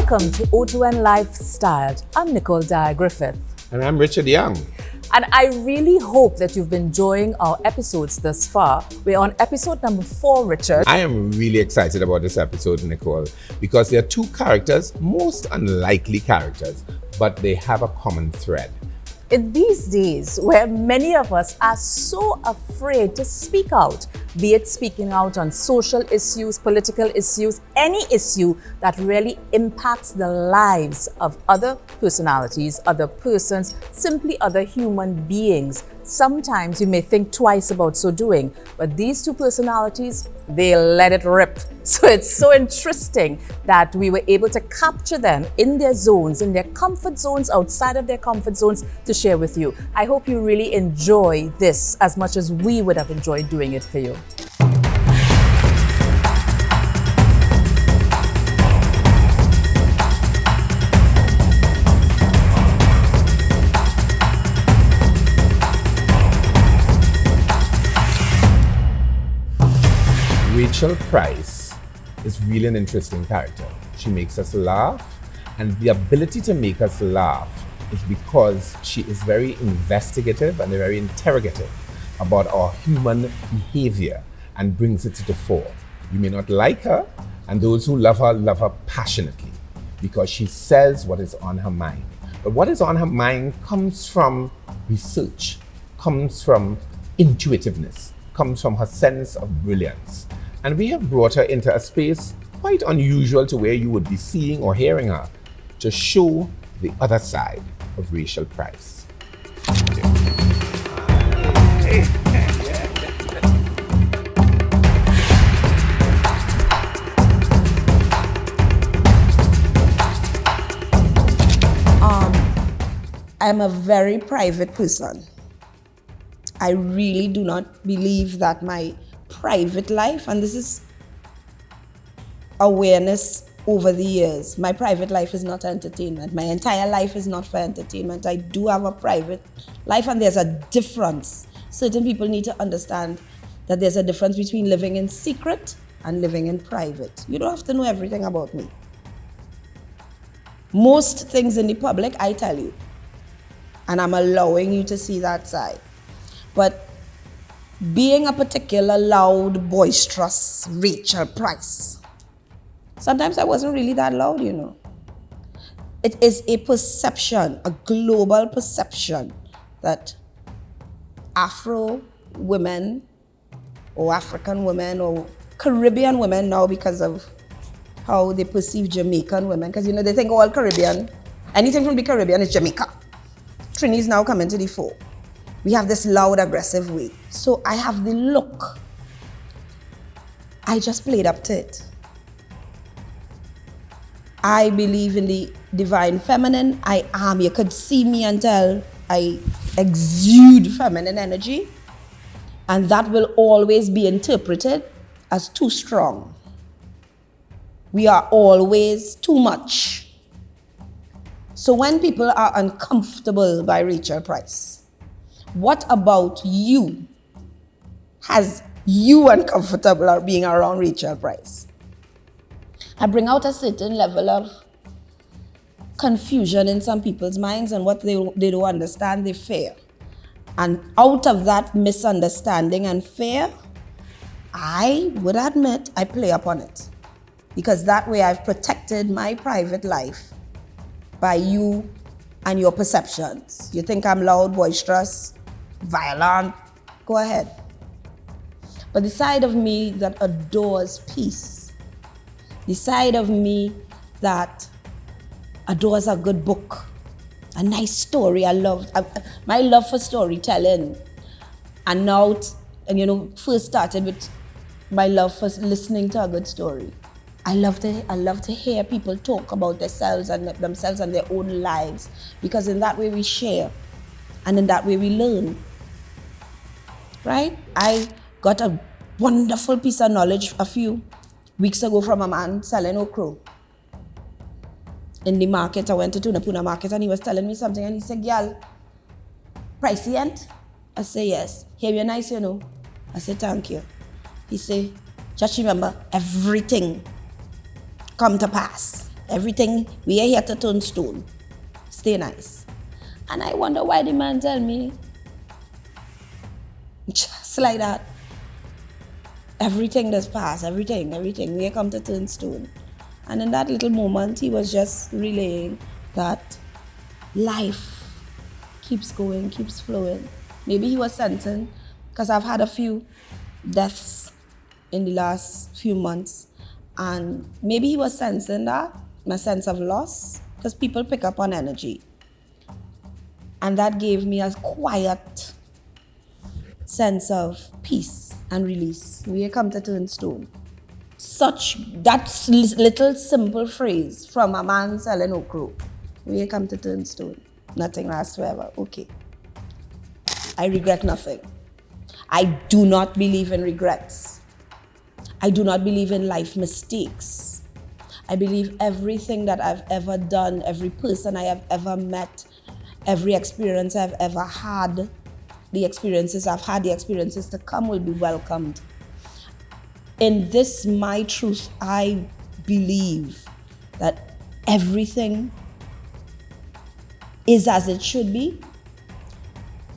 Welcome to O2N Life Styled. I'm Nicole, Dyer, Griffith. And I'm Richard Young. And I really hope that you've been enjoying our episodes thus far. We're on episode number 4, Richard. I am really excited about this episode, Nicole, because there are two characters, most unlikely characters, but they have a common thread. In these days, where many of us are so afraid to speak out, be it speaking out on social issues, political issues, any issue that really impacts the lives of other personalities, other persons, simply other human beings. Sometimes you may think twice about so doing, but these two personalities, they let it rip. So it's so interesting that we were able to capture them in their zones, in their comfort zones, outside of their comfort zones, to share with you. I hope you really enjoy this as much as we would have enjoyed doing it for you. Rachel Price is really an interesting character. She makes us laugh, and the ability to make us laugh is because she is very investigative and very interrogative about our human behavior and brings it to the fore. You may not like her, and those who love her passionately because she says what is on her mind. But what is on her mind comes from research, comes from intuitiveness, comes from her sense of brilliance. And we have brought her into a space quite unusual to where you would be seeing or hearing her, to show the other side of Rachel Price. I'm a very private person. I really do not believe that my private life, and this is awareness over the years, my private life is not entertainment. My entire life is not for entertainment. I do have a private life, and there's a difference. Certain people need to understand that there's a difference between living in secret and living in private. You don't have to know everything about me. Most things in the public, I tell you, and I'm allowing you to see that side. But being a particular loud, boisterous Rachel Price, sometimes I wasn't really that loud, you know. It is a perception, a global perception, that Afro women or African women or Caribbean women now, because of how they perceive Jamaican women, because, you know, they think all Caribbean, anything from the Caribbean is Jamaica. Trini's now coming to the fore. We have this loud, aggressive way. So I have the look. I just played up to it. I believe in the divine feminine. I am. You could see me and tell I exude feminine energy. And that will always be interpreted as too strong. We are always too much. So when people are uncomfortable by Rachel Price, what about you has you uncomfortable or being around Rachel Price? I bring out a certain level of confusion in some people's minds, and what they don't understand, they fear. And out of that misunderstanding and fear, I would admit I play upon it. Because that way I've protected my private life by you and your perceptions. You think I'm loud, boisterous, violent, go ahead. But the side of me that adores peace, the side of me that adores a good book, a nice story, my love for storytelling, and now, first started with my love for listening to a good story. I love to hear people talk about themselves and their own lives, because in that way we share, and in that way we learn. Right? I got a wonderful piece of knowledge a few weeks ago from a man selling okra in the market. I went to Tunapuna market and he was telling me something, and he said, "Girl, pricey ain't?" I say, "Yes." "Here you're nice, you know." I said, "Thank you." He said, "Just remember, everything come to pass." Everything, we are here to turn stone. Stay nice. And I wonder why the man tell me, just like that, everything does pass, everything, we come to turn stone. And in that little moment, he was just relaying that life keeps going, keeps flowing. Maybe he was sensing, because I've had a few deaths in the last few months, and maybe he was sensing that, my sense of loss, because people pick up on energy. And that gave me a quiet sense of peace and release. We come to turn stone. That little simple phrase from a man selling okra. We come to turn stone. Nothing lasts forever. Okay. I regret nothing. I do not believe in regrets. I do not believe in life mistakes. I believe everything that I've ever done, every person I have ever met, every experience I've ever had, the experiences I've had, the experiences to come will be welcomed. In this, my truth, I believe that everything is as it should be.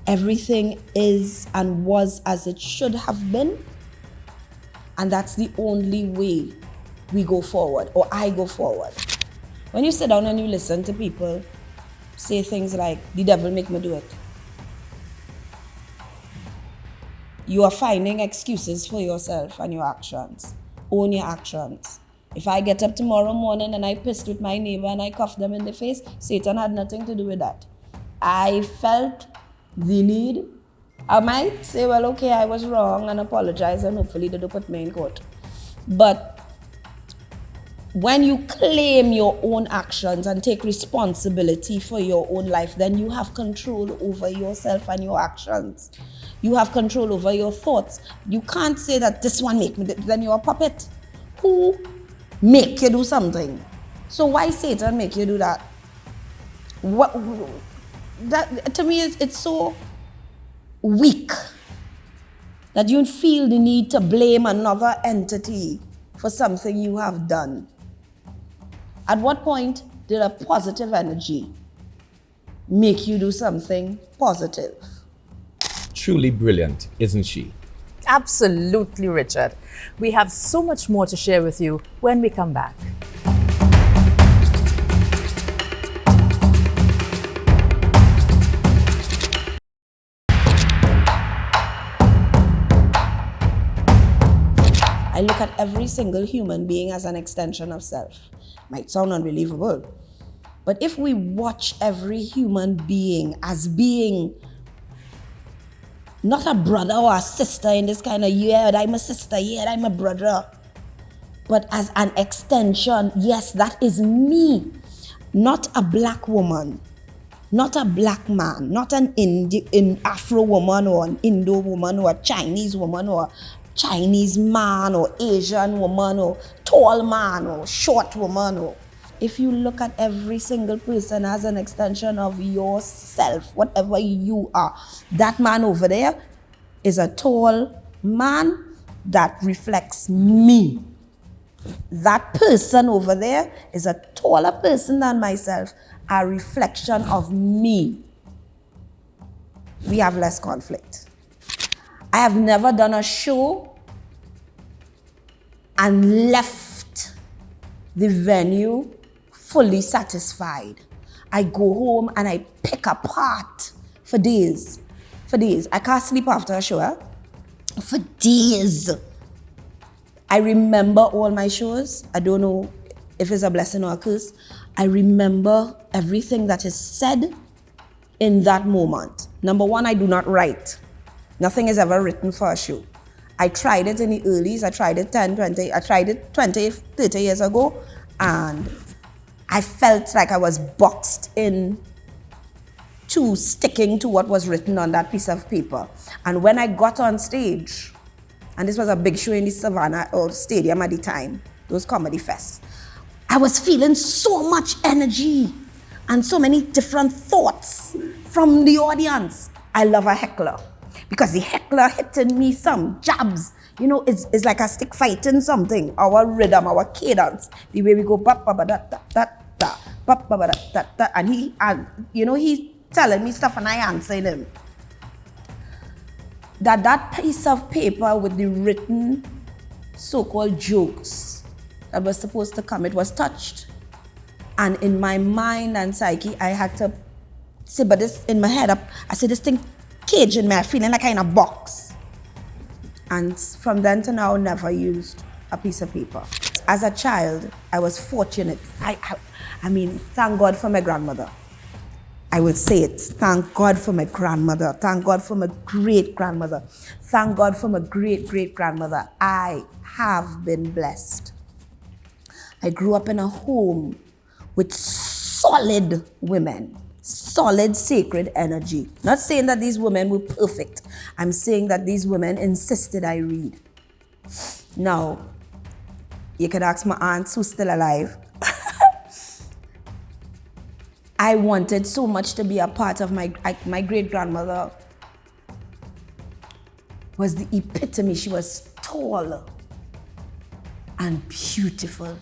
Everything is and was as it should have been. And that's the only way we go forward, or I go forward. When you sit down and you listen to people say things like, the devil make me do it, you are finding excuses for yourself and your actions. Own your actions. If I get up tomorrow morning and I pissed with my neighbor and I cuffed them in the face, Satan had nothing to do with that. I felt the need. I might say, well, okay, I was wrong, and apologize, and hopefully they don't put me in court. But when you claim your own actions and take responsibility for your own life, then you have control over yourself and your actions. You have control over your thoughts. You can't say that this one make me, then you're a puppet. Who make you do something? So why Satan make you do that? What? That to me, it's so weak that you feel the need to blame another entity for something you have done. At what point did a positive energy make you do something positive? Truly brilliant, isn't she? Absolutely, Richard. We have so much more to share with you when we come back. I look at every single human being as an extension of self. Might sound unbelievable, but if we watch every human being as being not a brother or a sister in this kind of, yeah, I'm a sister, yeah, I'm a brother, but as an extension, yes, that is me. Not a black woman, not a black man, not an Afro woman or an Indo woman or a Chinese woman or a Chinese man or Asian woman or tall man or short woman. Or if you look at every single person as an extension of yourself, whatever you are, that man over there is a tall man that reflects me. That person over there is a taller person than myself, a reflection of me. We have less conflict. I have never done a show and left the venue fully satisfied. I go home and I pick apart for days. I can't sleep after a show. For days. I remember all my shows. I don't know if it's a blessing or a curse. I remember everything that is said in that moment. Number one, I do not write. Nothing is ever written for a show. I tried it in the earlys. I tried it 20, 30 years ago, and I felt like I was boxed in to sticking to what was written on that piece of paper. And when I got on stage, and this was a big show in the Savannah or Stadium at the time, those comedy fests, I was feeling so much energy and so many different thoughts from the audience. I love a heckler, because the heckler hitting me some jabs, You know, it's like a stick fighting something. Our rhythm, our cadence, the way we go ba ba ba da da da da ba ba ba da da da, and he's telling me stuff and I answering him. That piece of paper with the written so-called jokes that was supposed to come, it was touched. And in my mind and psyche, I had to say, but this in my head, I said, this thing caging me, I feeling like I'm in a box. And from then to now, never used a piece of paper. As a child, I was fortunate. I mean, thank God for my grandmother. I will say it. Thank God for my grandmother. Thank God for my great-grandmother. Thank God for my great-great-grandmother. I have been blessed. I grew up in a home with solid women, solid sacred energy. Not saying that these women were perfect. I'm saying that these women insisted I read. Now, you can ask my aunts who's still alive. I wanted so much to be a part of my great-grandmother was the epitome. She was tall and beautiful.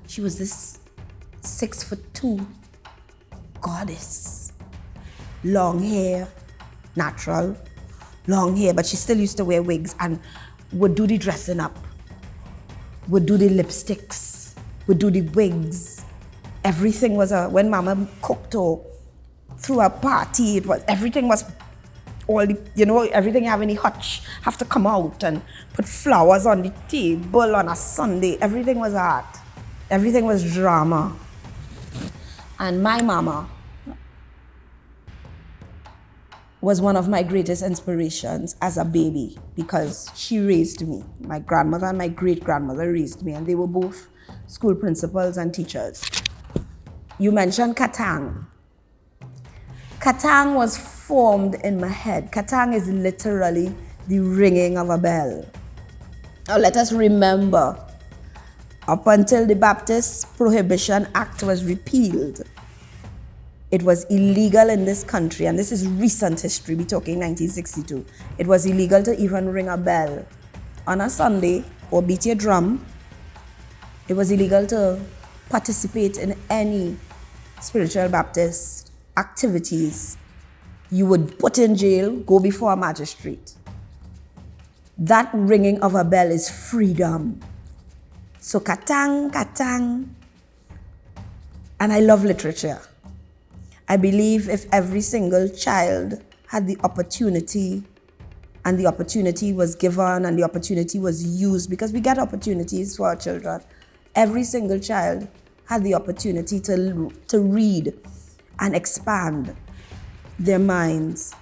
She was this 6'2" goddess. Long hair, natural, long hair, but she still used to wear wigs and would do the dressing up, would do the lipsticks, would do the wigs. Everything was when Mama cooked or threw a party, everything was all the, everything you have any hutch have to come out and put flowers on the table on a Sunday. Everything was art. Everything was drama. And my mama was one of my greatest inspirations as a baby because she raised me. My grandmother and my great-grandmother raised me, and they were both school principals and teachers. You mentioned Katang. Katang was formed in my head. Katang is literally the ringing of a bell. Now let us remember, up until the Baptist Prohibition Act was repealed, it was illegal in this country, and this is recent history, we're talking 1962. It was illegal to even ring a bell on a Sunday or beat your drum. It was illegal to participate in any spiritual Baptist activities. You would put in jail, go before a magistrate. That ringing of a bell is freedom. So Katang, Katang. And I love literature. I believe if every single child had the opportunity, and the opportunity was given, and the opportunity was used, because we get opportunities for our children. Every single child had the opportunity to read and expand their minds.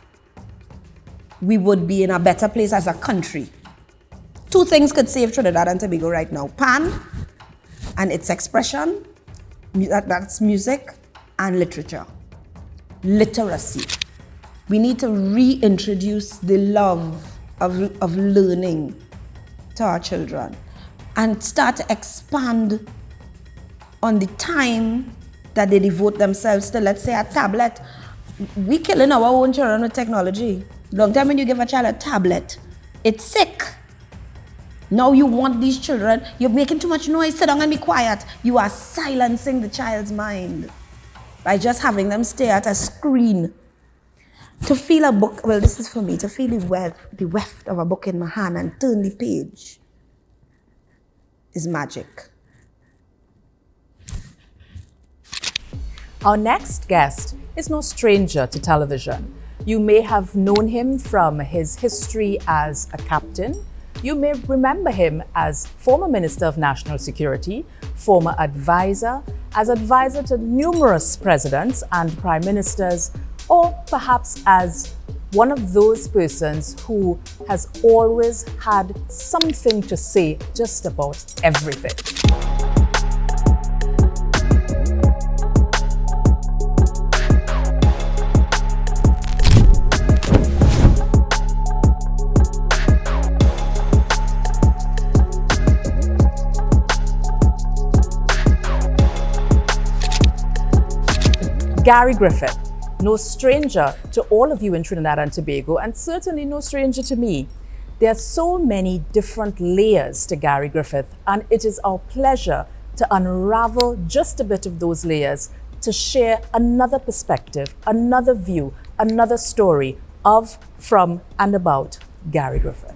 We would be in a better place as a country. Two things could save Trinidad and Tobago right now: Pan and its expression, that's music, and literature. Literacy. We need to reintroduce the love of learning to our children and start to expand on the time that they devote themselves to, let's say, a tablet. We killing our own children with technology. Long time when you give a child a tablet, it's sick. Now you want these children, you're making too much noise, sit down and be quiet. You are silencing the child's mind by just having them stare at a screen. To feel a book, well, this is for me, to feel the weft of a book in my hand and turn the page is magic. Our next guest is no stranger to television. You may have known him from his history as a captain. You may remember him as former Minister of National Security, former advisor, as advisor to numerous presidents and prime ministers, or perhaps as one of those persons who has always had something to say just about everything. Gary Griffith, no stranger to all of you in Trinidad and Tobago, and certainly no stranger to me. There are so many different layers to Gary Griffith, and it is our pleasure to unravel just a bit of those layers to share another perspective, another view, another story of, from, and about Gary Griffith.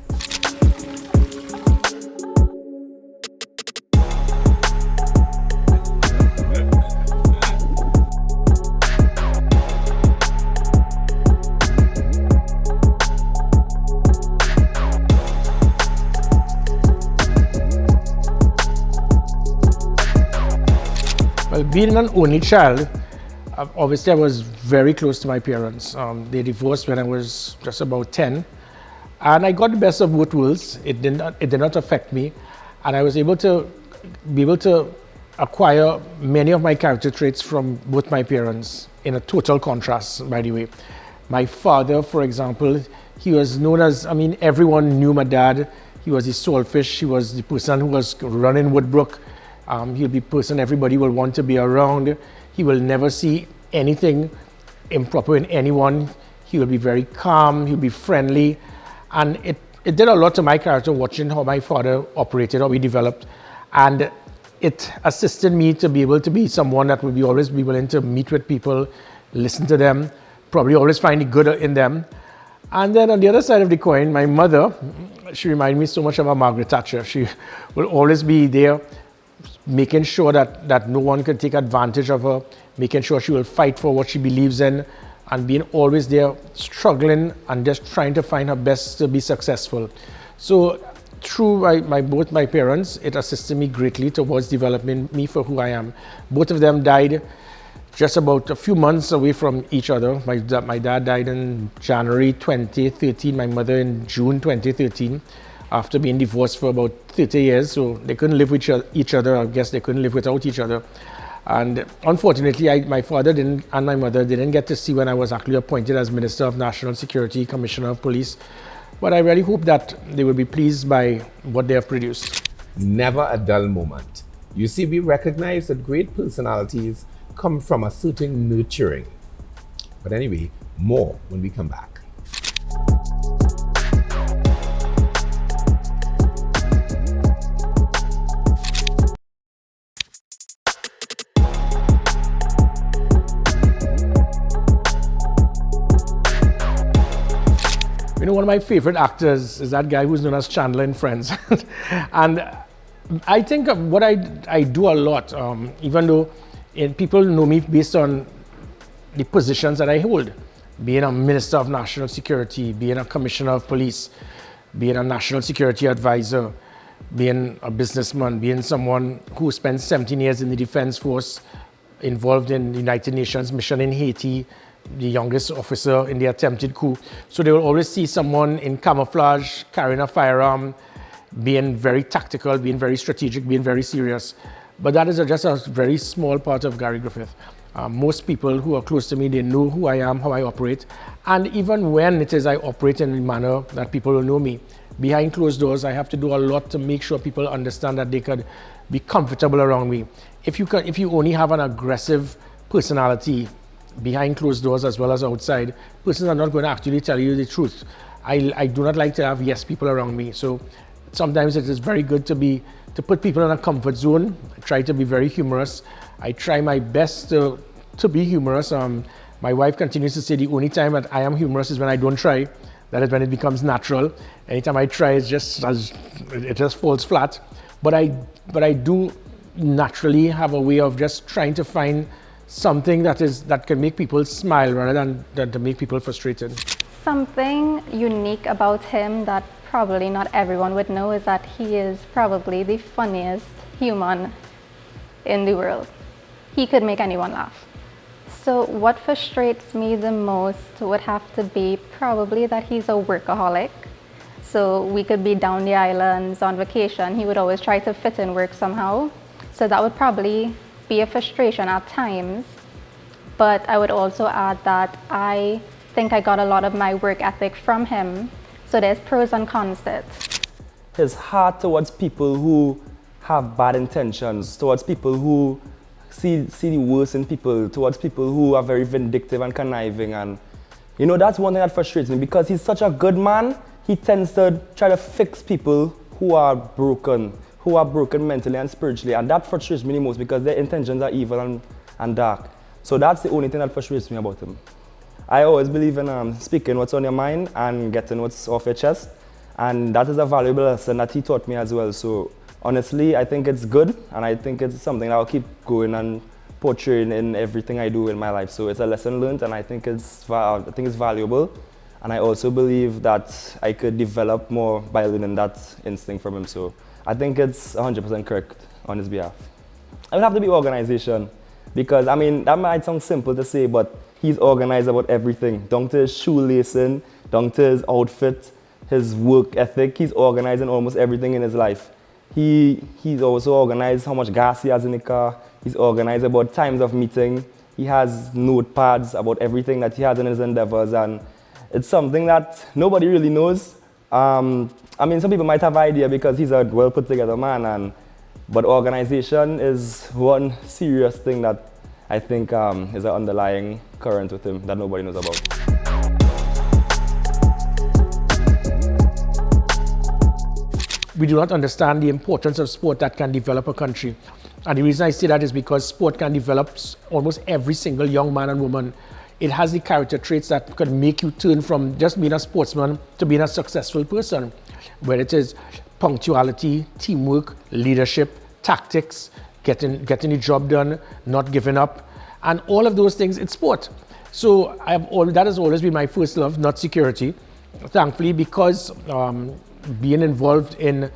Well, being an only child, obviously I was very close to my parents. They divorced when I was just about 10. And I got the best of both worlds. It did not affect me. And I was able to acquire many of my character traits from both my parents, in a total contrast, by the way. My father, for example, he was known as, everyone knew my dad. He was the soulfish. He was the person who was running Woodbrook. He'll be a person everybody will want to be around. He will never see anything improper in anyone. He will be very calm, he'll be friendly. And it did a lot to my character watching how my father operated, how he developed. And it assisted me to be able to be someone that would always be willing to meet with people, listen to them, probably always find the good in them. And then on the other side of the coin, my mother, she reminded me so much of Margaret Thatcher. She will always be there, making sure that no one can take advantage of her, making sure she will fight for what she believes in, and being always there, struggling and just trying to find her best to be successful. So through both my parents, it assisted me greatly towards developing me for who I am. Both of them died just about a few months away from each other. My dad died in January 2013, my mother in June 2013. After being divorced for about 30 years, so they couldn't live with each other. I guess they couldn't live without each other. And unfortunately, my father and my mother didn't get to see when I was actually appointed as Minister of National Security, Commissioner of Police. But I really hope that they will be pleased by what they have produced. Never a dull moment. You see, we recognize that great personalities come from a certain nurturing. But anyway, more when we come back. You know, one of my favorite actors is that guy who's known as Chandler in Friends. And I think what I do a lot, even though people know me based on the positions that I hold, being a Minister of National Security, being a Commissioner of Police, being a National Security Advisor, being a businessman, being someone who spent 17 years in the Defense Force, involved in the United Nations mission in Haiti, the youngest officer in the attempted coup. So they will always see someone in camouflage, carrying a firearm, being very tactical, being very strategic, being very serious. But that is just a very small part of Gary Griffith. Most people who are close to me, they know who I am, how I operate. And even when it is I operate in a manner that people will know me, behind closed doors, I have to do a lot to make sure people understand that they could be comfortable around me. If you only have an aggressive personality, behind closed doors as well as outside, persons are not going to actually tell you the truth. I do not like to have yes people around me. So sometimes it is very good to put people in a comfort zone. I try to be very humorous. I try my best to be humorous. My wife continues to say the only time that I am humorous is when I don't try. That is when it becomes natural. Anytime I try, it just falls flat. But I do naturally have a way of just trying to find something that can make people smile rather than to make people frustrated. Something unique about him that probably not everyone would know is that he is probably the funniest human in the world. He could make anyone laugh. So what frustrates me the most would have to be probably that he's a workaholic. So we could be down the islands on vacation. He would always try to fit in work somehow. So that would probably be a frustration at times. But I would also add that I think I got a lot of my work ethic from him. So there's pros and cons to it. His heart towards people who have bad intentions, towards people who see the worst in people, towards people who are very vindictive and conniving. And you know, that's one thing that frustrates me, because he's such a good man, he tends to try to fix people who are broken mentally and spiritually, and that frustrates me the most because their intentions are evil and dark. So that's the only thing that frustrates me about him. I always believe in speaking what's on your mind and getting what's off your chest, and that is a valuable lesson that he taught me as well. So honestly, I think it's good, and I think it's something that I'll keep going and portraying in everything I do in my life. So it's a lesson learned, and I think it's valuable. And I also believe that I could develop more by learning that instinct from him. So I think it's 100% correct on his behalf. It would have to be organization, because I mean, that might sound simple to say, but he's organized about everything, down to his shoelacing, down to his outfit, his work ethic. He's organized in almost everything in his life. He's also organized how much gas he has in the car. He's organized about times of meeting. He has notepads about everything that he has in his endeavors, and it's something that nobody really knows. I mean, some people might have an idea because he's a well put together man, but organization is one serious thing that I think is an underlying current with him that nobody knows about. We do not understand the importance of sport that can develop a country. And the reason I say that is because sport can develop almost every single young man and woman. It has the character traits that could make you turn from just being a sportsman to being a successful person, where it is punctuality, teamwork, leadership, tactics, getting the job done, not giving up, and all of those things in sport. So that has always been my first love, not security. Thankfully, because being involved in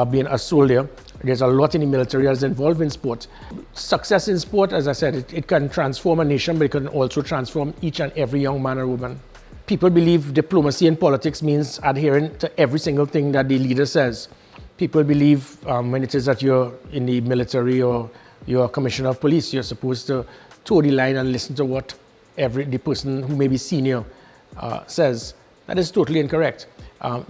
being a soldier, there's a lot in the military that's involved in sport. Success in sport, as I said, it can transform a nation, but it can also transform each and every young man or woman. People believe diplomacy in politics means adhering to every single thing that the leader says. People believe when it is that you're in the military or you're a commissioner of police, you're supposed to toe the line and listen to what the person who may be senior says. That is totally incorrect.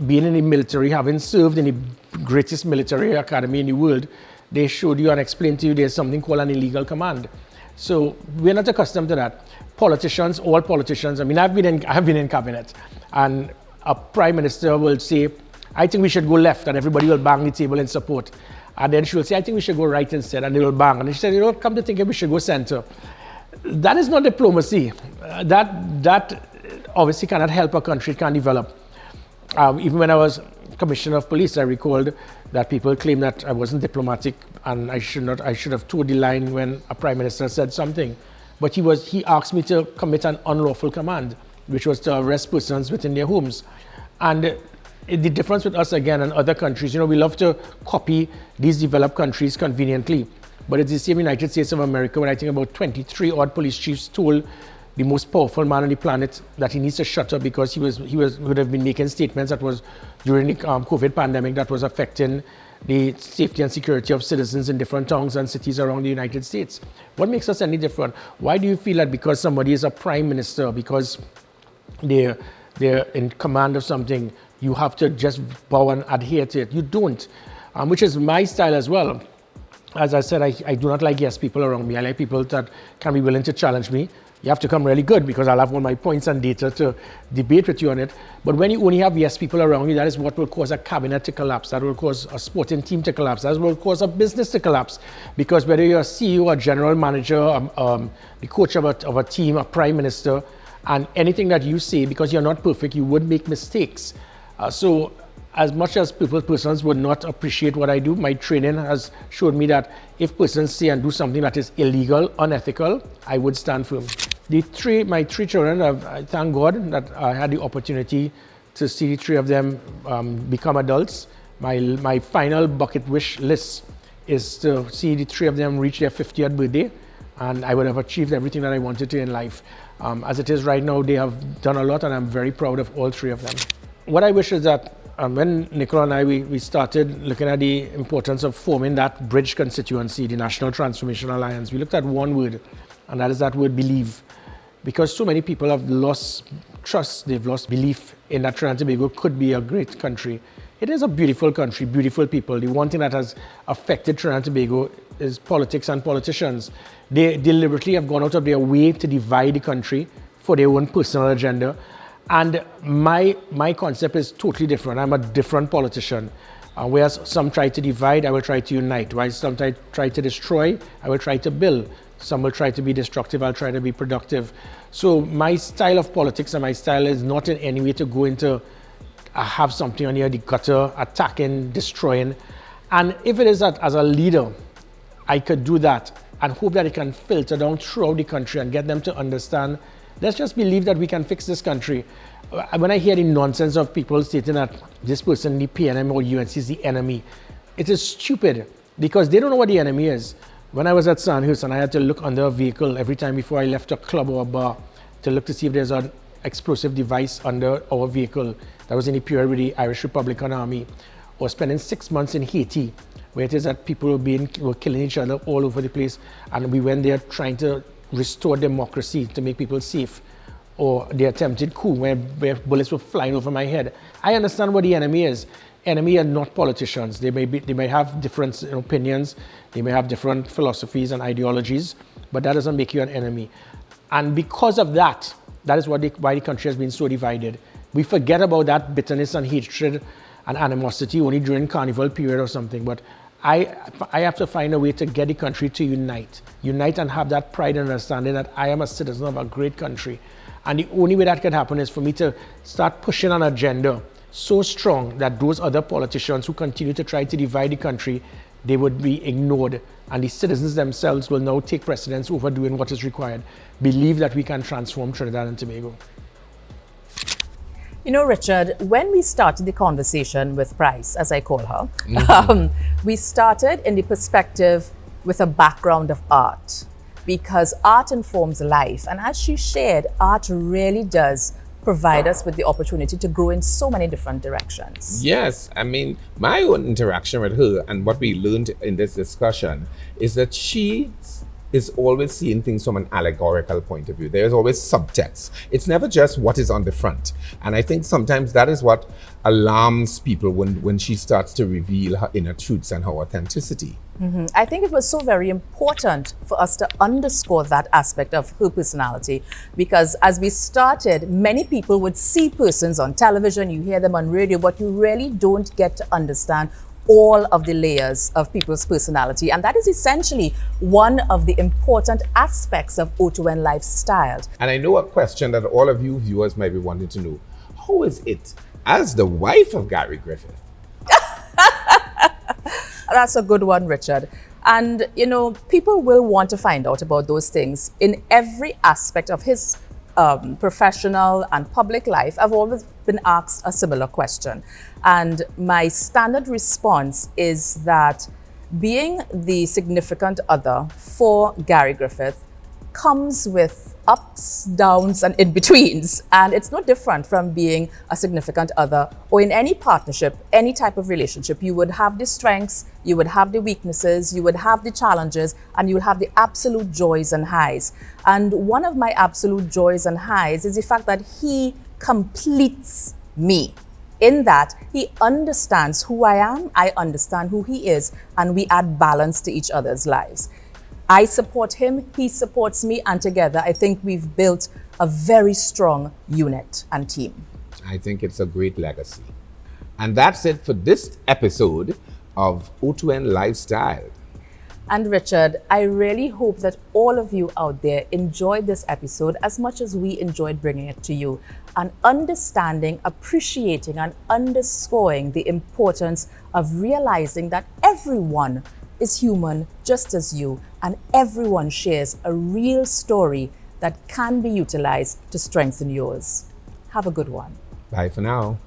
Being in the military, having served in the greatest military academy in the world, they showed you and explained to you there's something called an illegal command. So we're not accustomed to that. Politicians, all politicians, I mean, I've been in cabinet, and a prime minister will say, I think we should go left, and everybody will bang the table in support. And then she will say, I think we should go right instead, and they will bang. And she said, come to think of it, we should go center. That is not diplomacy. That obviously cannot help a country, it can't develop. Even when I was commissioner of police, I recalled that people claimed that I wasn't diplomatic and I should have toed the line when a prime minister said something. But he asked me to commit an unlawful command, which was to arrest persons within their homes. And the difference with us again and other countries, we love to copy these developed countries conveniently. But it's the same United States of America when I think about 23 odd police chiefs told the most powerful man on the planet that he needs to shut up because he would have been making statements that was during the COVID pandemic that was affecting the safety and security of citizens in different towns and cities around the United States. What makes us any different? Why do you feel that because somebody is a prime minister, because they're in command of something, you have to just bow and adhere to it? You don't, which is my style as well. As I said, I do not like yes people around me. I like people that can be willing to challenge me. You have to come really good because I'll have all my points and data to debate with you on it. But when you only have yes people around you, that is what will cause a cabinet to collapse. That will cause a sporting team to collapse. That will cause a business to collapse. Because whether you're a CEO, a general manager, the coach of a team, a prime minister, and anything that you say, because you're not perfect, you would make mistakes. So as much as persons would not appreciate what I do, my training has showed me that if persons say and do something that is illegal, unethical, I would stand firm. My three children, I thank God that I had the opportunity to see the three of them become adults. My final bucket wish list is to see the three of them reach their 50th birthday, and I would have achieved everything that I wanted to in life. As it is right now, they have done a lot, and I'm very proud of all three of them. What I wish is that when Nicole and I, we started looking at the importance of forming that bridge constituency, the National Transformation Alliance, we looked at one word, and that is that word believe. Because so many people have lost trust, they've lost belief in that Trinidad and Tobago could be a great country. It is a beautiful country, beautiful people. The one thing that has affected Trinidad and Tobago is politics and politicians. They deliberately have gone out of their way to divide the country for their own personal agenda. And my concept is totally different. I'm a different politician. Whereas some try to divide, I will try to unite. While some try to destroy, I will try to build. Some will try to be destructive, I'll try to be productive. So my style of politics and my style is not in any way to go into have something on the gutter, attacking, destroying. And if it is that as a leader, I could do that and hope that it can filter down throughout the country and get them to understand, let's just believe that we can fix this country. When I hear the nonsense of people stating that this person, the PNM or UNC is the enemy, it is stupid because they don't know what the enemy is. When I was at Sandhurst and I had to look under a vehicle every time before I left a club or a bar to look to see if there's an explosive device under our vehicle that was in the period with the Irish Republican Army, or spending 6 months in Haiti, where it is that people were killing each other all over the place, and we went there trying to restore democracy to make people safe, or the attempted coup where bullets were flying over my head. I understand what the enemy is. Enemy are not politicians. They may have different opinions, they may have different philosophies and ideologies, but that doesn't make you an enemy. And because of that, that is why the country has been so divided. We forget about that bitterness and hatred and animosity only during carnival period or something. But I have to find a way to get the country to unite and have that pride and understanding that I am a citizen of a great country. And the only way that can happen is for me to start pushing an agenda so strong that those other politicians who continue to try to divide the country, they would be ignored. And the citizens themselves will now take precedence over doing what is required. Believe that we can transform Trinidad and Tobago. You know, Richard, when we started the conversation with Price, as I call her, we started in the perspective with a background of art, because art informs life. And as she shared, art really does provide us with the opportunity to grow in so many different directions. Yes, I mean, my own interaction with her and what we learned in this discussion is that she is always seeing things from an allegorical point of view. There's always subtext. It's never just what is on the front. And I think sometimes that is what alarms people when she starts to reveal her inner truths and her authenticity. I think it was so very important for us to underscore that aspect of her personality, because as we started, many people would see persons on television, you hear them on radio, but you really don't get to understand all of the layers of people's personality. And that is essentially one of the important aspects of O2N Life Styled. And I know a question that all of you viewers might be wanting to know. How is it, as the wife of Gary Griffith? That's a good one, Richard. And, you know, people will want to find out about those things in every aspect of his professional and public life. I've always been asked a similar question. And my standard response is that being the significant other for Gary Griffith comes with ups, downs, and in-betweens. And it's no different from being a significant other or in any partnership, any type of relationship. You would have the strengths, you would have the weaknesses, you would have the challenges, and you would have the absolute joys and highs. And one of my absolute joys and highs is the fact that he completes me. In that, he understands who I am, I understand who he is, and we add balance to each other's lives. I support him, he supports me, and together I think we've built a very strong unit and team. I think it's a great legacy. And that's it for this episode of O2N Life Styled. And Richard, I really hope that all of you out there enjoyed this episode as much as we enjoyed bringing it to you, and understanding, appreciating, and underscoring the importance of realizing that everyone is human just as you, and everyone shares a real story that can be utilized to strengthen yours. Have a good one. Bye for now.